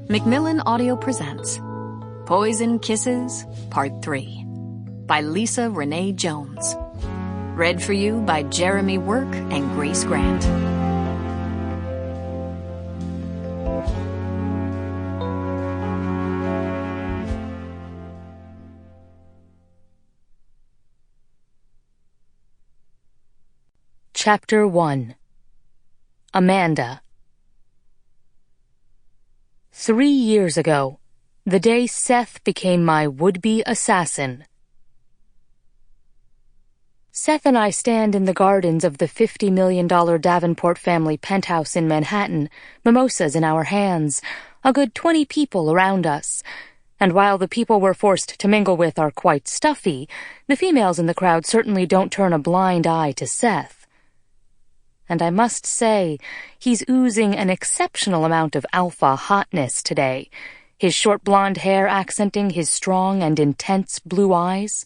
Macmillan Audio presents Poison Kisses, Part 3 by Lisa Renee Jones. Read for you by Jeremy Work and Grace Grant. Chapter 1. Amanda. 3 years ago, the day Seth became my would-be assassin. Seth and I stand in the gardens of the $50 million Davenport family penthouse in Manhattan, mimosas in our hands, a good 20 people around us. And while the people we're forced to mingle with are quite stuffy, the females in the crowd certainly don't turn a blind eye to Seth. And I must say, he's oozing an exceptional amount of alpha hotness today, his short blonde hair accenting his strong and intense blue eyes.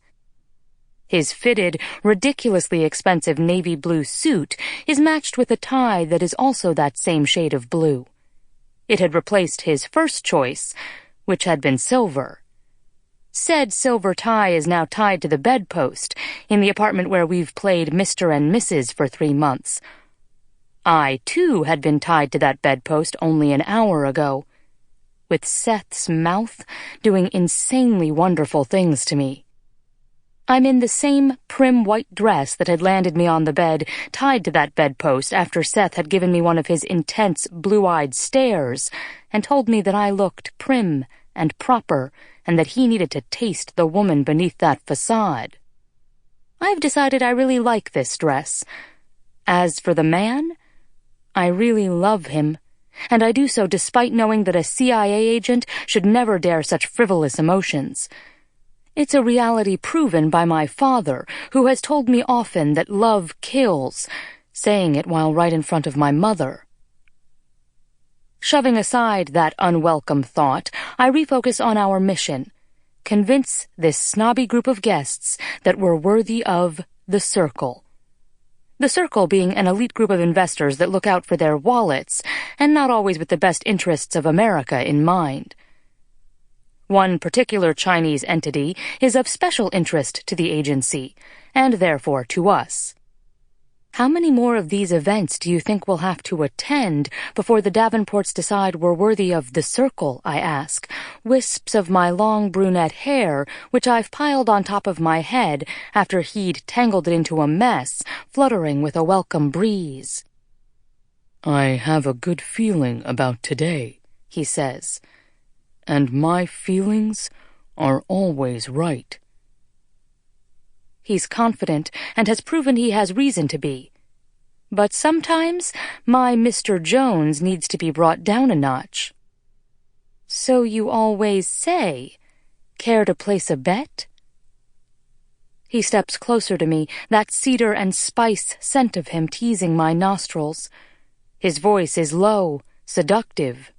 His fitted, ridiculously expensive navy blue suit is matched with a tie that is also that same shade of blue. It had replaced his first choice, which had been silver. Said silver tie is now tied to the bedpost in the apartment where we've played Mr. and Mrs. for 3 months. I, too, had been tied to that bedpost only an hour ago, with Seth's mouth doing insanely wonderful things to me. I'm in the same prim white dress that had landed me on the bed, tied to that bedpost after Seth had given me one of his intense blue-eyed stares and told me that I looked prim and proper and that he needed to taste the woman beneath that facade. I've decided I really like this dress. As for the man, I really love him, and I do so despite knowing that a CIA agent should never dare such frivolous emotions. It's a reality proven by my father, who has told me often that love kills, saying it while right in front of my mother. Shoving aside that unwelcome thought, I refocus on our mission: convince this snobby group of guests that we're worthy of the Circle. The Circle being an elite group of investors that look out for their wallets, and not always with the best interests of America in mind. One particular Chinese entity is of special interest to the agency, and therefore to us. How many more of these events do you think we'll have to attend before the Davenports decide we're worthy of the Circle, I ask, wisps of my long brunette hair, which I've piled on top of my head after he'd tangled it into a mess, fluttering with a welcome breeze. I have a good feeling about today, he says, and my feelings are always right. He's confident and has proven he has reason to be. But sometimes my Mr. Jones needs to be brought down a notch. So you always say, care to place a bet? He steps closer to me, that cedar and spice scent of him teasing my nostrils. His voice is low, seductive.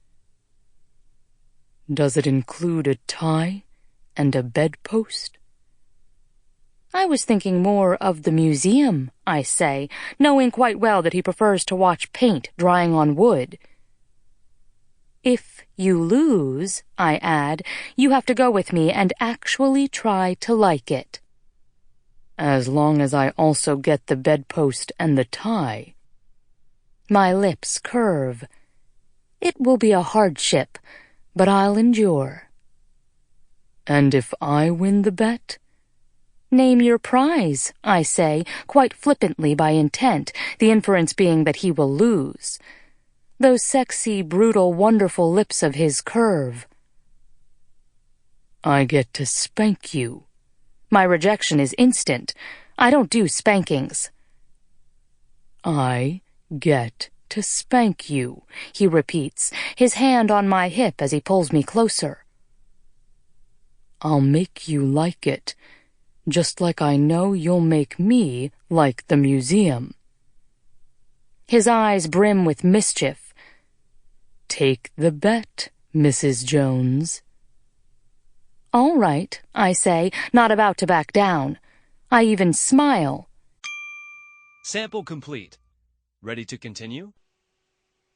Does it include a tie and a bedpost? I was thinking more of the museum, I say, knowing quite well that he prefers to watch paint drying on wood. If you lose, I add, you have to go with me and actually try to like it. As long as I also get the bedpost and the tie. My lips curve. It will be a hardship, but I'll endure. And if I win the bet? Name your prize, I say, quite flippantly by intent, the inference being that he will lose. Those sexy, brutal, wonderful lips of his curve. I get to spank you. My rejection is instant. I don't do spankings. I get to spank you, he repeats, his hand on my hip as he pulls me closer. I'll make you like it, just like I know you'll make me like the museum. His eyes brim with mischief. Take the bet, Mrs. Jones. All right, I say, not about to back down. I even smile. Sample complete. Ready to continue?